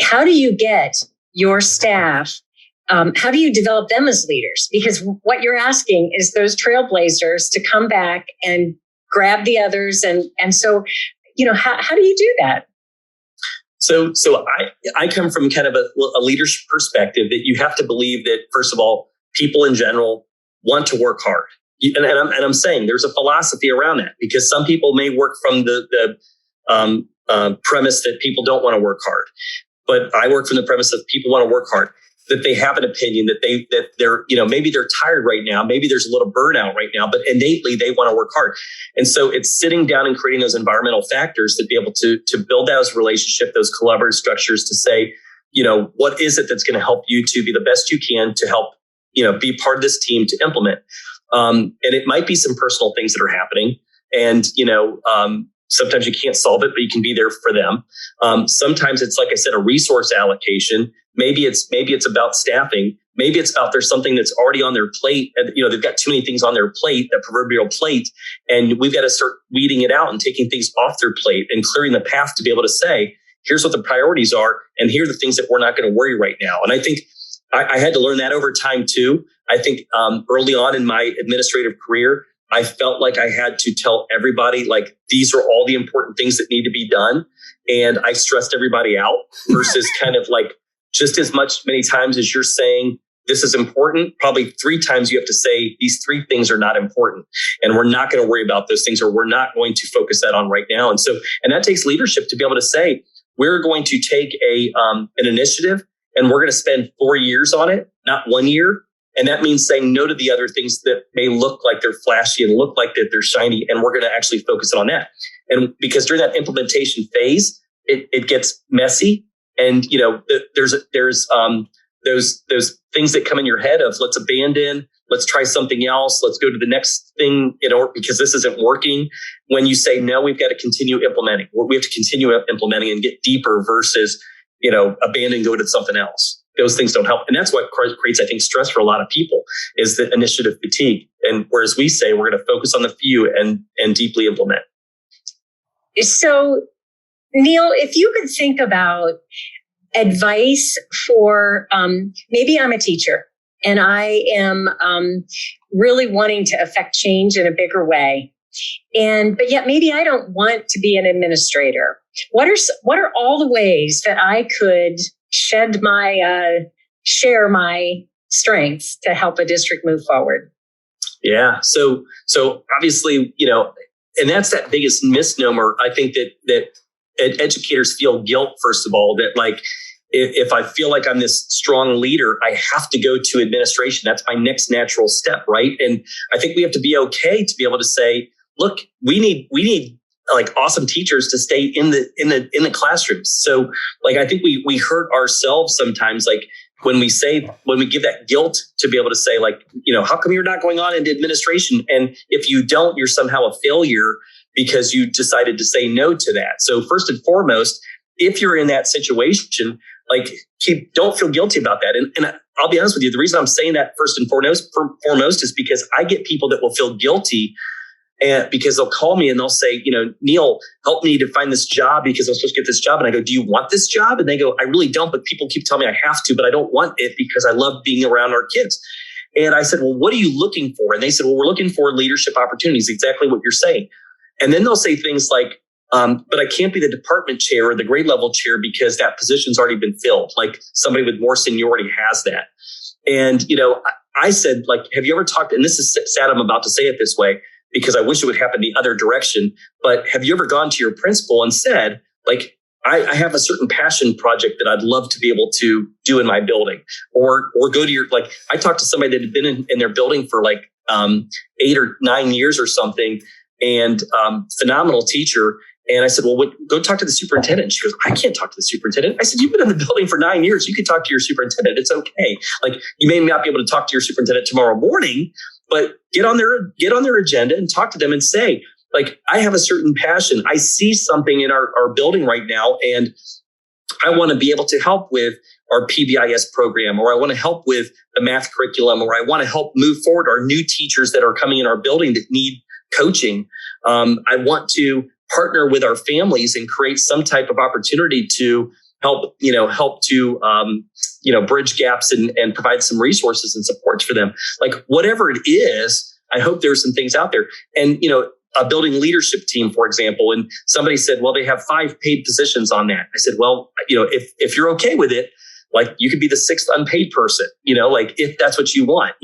how do you get your staff, how do you develop them as leaders? Because what you're asking is those trailblazers to come back and grab the others. And so, how do you do that? So I come from kind of a leadership perspective that you have to believe that, first of all, people in general want to work hard. And I'm saying there's a philosophy around that, because some people may work from the premise that people don't want to work hard. But I work from the premise that people want to work hard, that they have an opinion, that they're, maybe they're tired right now. Maybe there's a little burnout right now, but innately they want to work hard. And so it's sitting down and creating those environmental factors to be able to build those relationships, those collaborative structures to say, what is it that's going to help you to be the best you can to help, be part of this team to implement. And it might be some personal things that are happening. And, sometimes you can't solve it, but you can be there for them. Sometimes it's, like I said, a resource allocation. Maybe it's about staffing. Maybe it's about there's something that's already on their plate, and they've got too many things on their plate, that proverbial plate, and we've got to start weeding it out and taking things off their plate and clearing the path to be able to say, here's what the priorities are, and here are the things that we're not going to worry right now. And I think I had to learn that over time too. I think early on in my administrative career, I felt like I had to tell everybody, like, these are all the important things that need to be done. And I stressed everybody out versus kind of like just as many times as you're saying, this is important, probably 3 times you have to say these 3 things are not important. And we're not going to worry about those things, or we're not going to focus that on right now. And that takes leadership to be able to say, we're going to take an initiative and we're going to spend 4 years on it, not 1 year. And that means saying no to the other things that may look like they're flashy and look like that they're shiny. And we're going to actually focus on that. And because during that implementation phase, it gets messy. And, there's those things that come in your head of, let's abandon, let's try something else. Let's go to the next thing, because this isn't working. When you say, no, we've got to continue implementing. We have to continue implementing and get deeper versus, abandon, go to something else. Those things don't help. And that's what creates, I think, stress for a lot of people, is the initiative fatigue. And whereas we say we're going to focus on the few and deeply implement. So, Neil, if you could think about advice for, maybe I'm a teacher and I am really wanting to affect change in a bigger way. But yet maybe I don't want to be an administrator. What are all the ways that I could share my strengths to help a district move forward? Yeah. So obviously, and that's that biggest misnomer. I think that educators feel guilt, first of all, that like, if I feel like I'm this strong leader, I have to go to administration. That's my next natural step, right? And I think we have to be okay to be able to say, look, we need like awesome teachers to stay in the classrooms. So like, I think we hurt ourselves sometimes, like when we give that guilt to be able to say, like, how come you're not going on into administration? And if you don't, you're somehow a failure because you decided to say no to that. So first and foremost, if you're in that situation, like, don't feel guilty about that. And I'll be honest with you, the reason I'm saying that first and foremost is because I get people that will feel guilty. And because they'll call me and they'll say, Neil, help me to find this job because I'm supposed to get this job. And I go, do you want this job? And they go, I really don't, but people keep telling me I have to, but I don't want it because I love being around our kids. And I said, well, what are you looking for? And they said, well, we're looking for leadership opportunities, exactly what you're saying. And then they'll say things like, but I can't be the department chair or the grade level chair because that position's already been filled. Like somebody with more seniority has that. And, I said, like, have you ever talked, and this is sad, I'm about to say it this way, because I wish it would happen the other direction. But have you ever gone to your principal and said, like, I have a certain passion project that I'd love to be able to do in my building, or go to like, I talked to somebody that had been in their building for like 8 or 9 years or something, and phenomenal teacher. And I said, well, go talk to the superintendent. She goes, I can't talk to the superintendent. I said, you've been in the building for 9 years. You can talk to your superintendent. It's okay. Like, you may not be able to talk to your superintendent tomorrow morning, but get on their agenda and talk to them and say, like, I have a certain passion. I see something in our building right now, and I want to be able to help with our PBIS program, or I want to help with the math curriculum, or I want to help move forward our new teachers that are coming in our building that need coaching. I want to partner with our families and create some type of opportunity to help to, bridge gaps and provide some resources and supports for them. Like whatever it is, I hope there's some things out there. And, a building leadership team, for example, and somebody said, well, they have 5 paid positions on that. I said, well, if you're okay with it, like you could be the 6th unpaid person, like if that's what you want,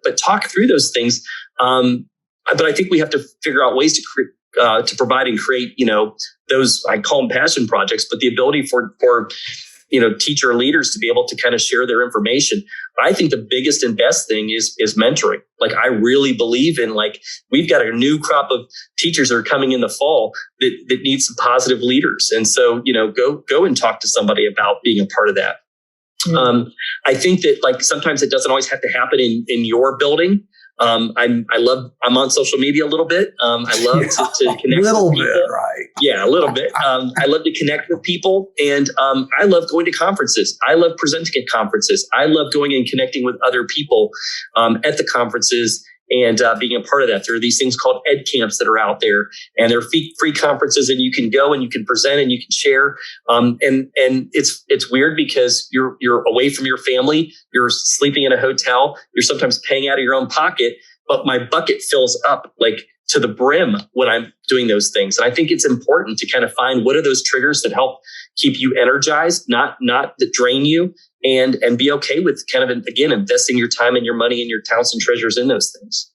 but talk through those things. But I think we have to figure out ways to provide and create, those, I call them passion projects, but the ability for teacher leaders to be able to kind of share their information. But I think the biggest and best thing is mentoring. Like I really believe in, like, we've got a new crop of teachers that are coming in the fall that need some positive leaders. And so, go and talk to somebody about being a part of that. Mm-hmm. I think that like sometimes it doesn't always have to happen in your building. I'm on social media a little bit. I love to connect a little with people. bit, right? Yeah, a little bit. I love to connect with people, and I love going to conferences. I love presenting at conferences. I love going and connecting with other people at the conferences and being a part of that. There are these things called ed camps that are out there, and they're free conferences, and you can go and you can present and you can share. And it's weird because you're away from your family, you're sleeping in a hotel, you're sometimes paying out of your own pocket, but my bucket fills up like to the brim when I'm doing those things. And I think it's important to kind of find what are those triggers that help keep you energized, not that drain you, and be okay with kind of, again, investing your time and your money and your talents and treasures in those things.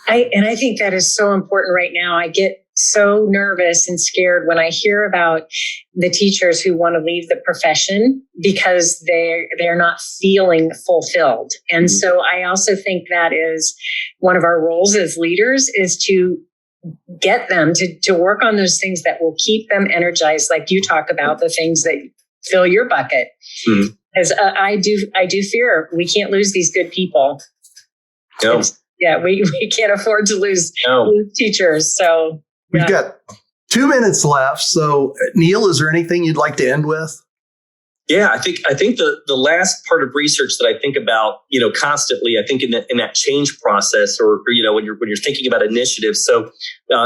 I think that is so important right now. I get so nervous and scared when I hear about the teachers who want to leave the profession because they're not feeling fulfilled. And so I also think that is one of our roles as leaders is to get them to work on those things that will keep them energized. Like you talk about the things that fill your bucket. Because I do fear we can't lose these good people. No. We can't afford to lose teachers. So we've got 2 minutes left. So Neil, is there anything you'd like to end with? Yeah, I think the last part of research that I think about, constantly, I think in that change process, or when you're thinking about initiatives. So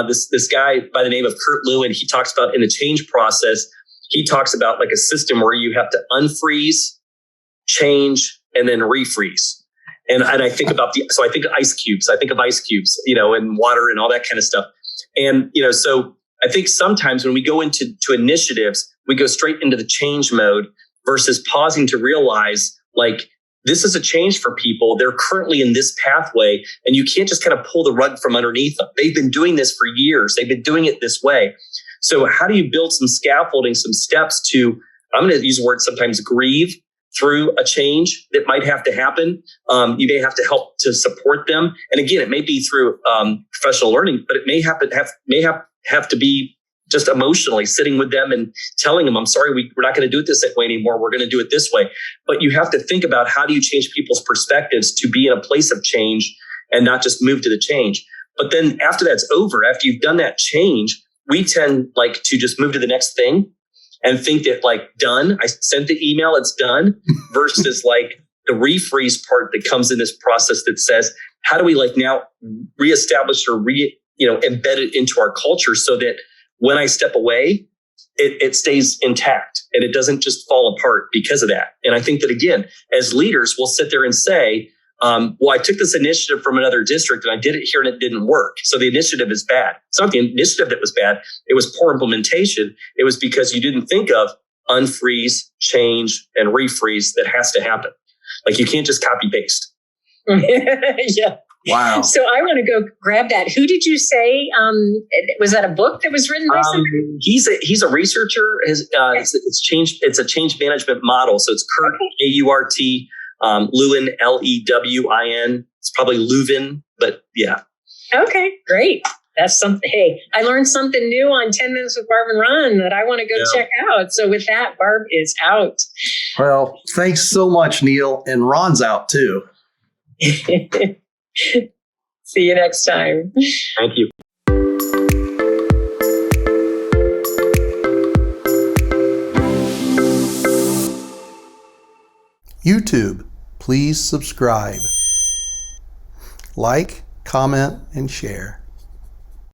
this guy by the name of Kurt Lewin, he talks about in the change process, he talks about like a system where you have to unfreeze, change, and then refreeze. And I think about I think of ice cubes, and water and all that kind of stuff. And, so I think sometimes when we go into initiatives, we go straight into the change mode versus pausing to realize, like, this is a change for people. They're currently in this pathway, and you can't just kind of pull the rug from underneath them. They've been doing this for years. They've been doing it this way. So how do you build some scaffolding, some steps to, I'm going to use the word sometimes, grieve through a change that might have to happen. You may have to help to support them. And again, it may be through professional learning, but it may have to be just emotionally sitting with them and telling them, I'm sorry, we're not going to do it this way anymore. We're going to do it this way. But you have to think about how do you change people's perspectives to be in a place of change and not just move to the change. But then after that's over, after you've done that change, we tend like to just move to the next thing and think that like done, I sent the email, it's done, versus like the refreeze part that comes in this process that says, how do we like now reestablish or embed it into our culture so that when I step away, it stays intact and it doesn't just fall apart because of that. And I think that again, as leaders, we'll sit there and say, well, I took this initiative from another district and I did it here and it didn't work. So the initiative is bad. It's not the initiative that was bad. It was poor implementation. It was because you didn't think of unfreeze, change, and refreeze that has to happen. Like you can't just copy paste. Yeah. Wow. So I want to go grab that. Who did you say? Was that a book that was written by somebody? He's a researcher. It's a change management model. So it's Kurt, A-U-R-T, Lewin, L-E-W-I-N. It's probably Leuven, but yeah. Okay, great. That's something. Hey, I learned something new on 10 Minutes with Barb and Ron that I want to go check out. So with that, Barb is out. Well, thanks so much, Neil. And Ron's out too. See you next time. Thank you. YouTube, please subscribe, like, comment, and share.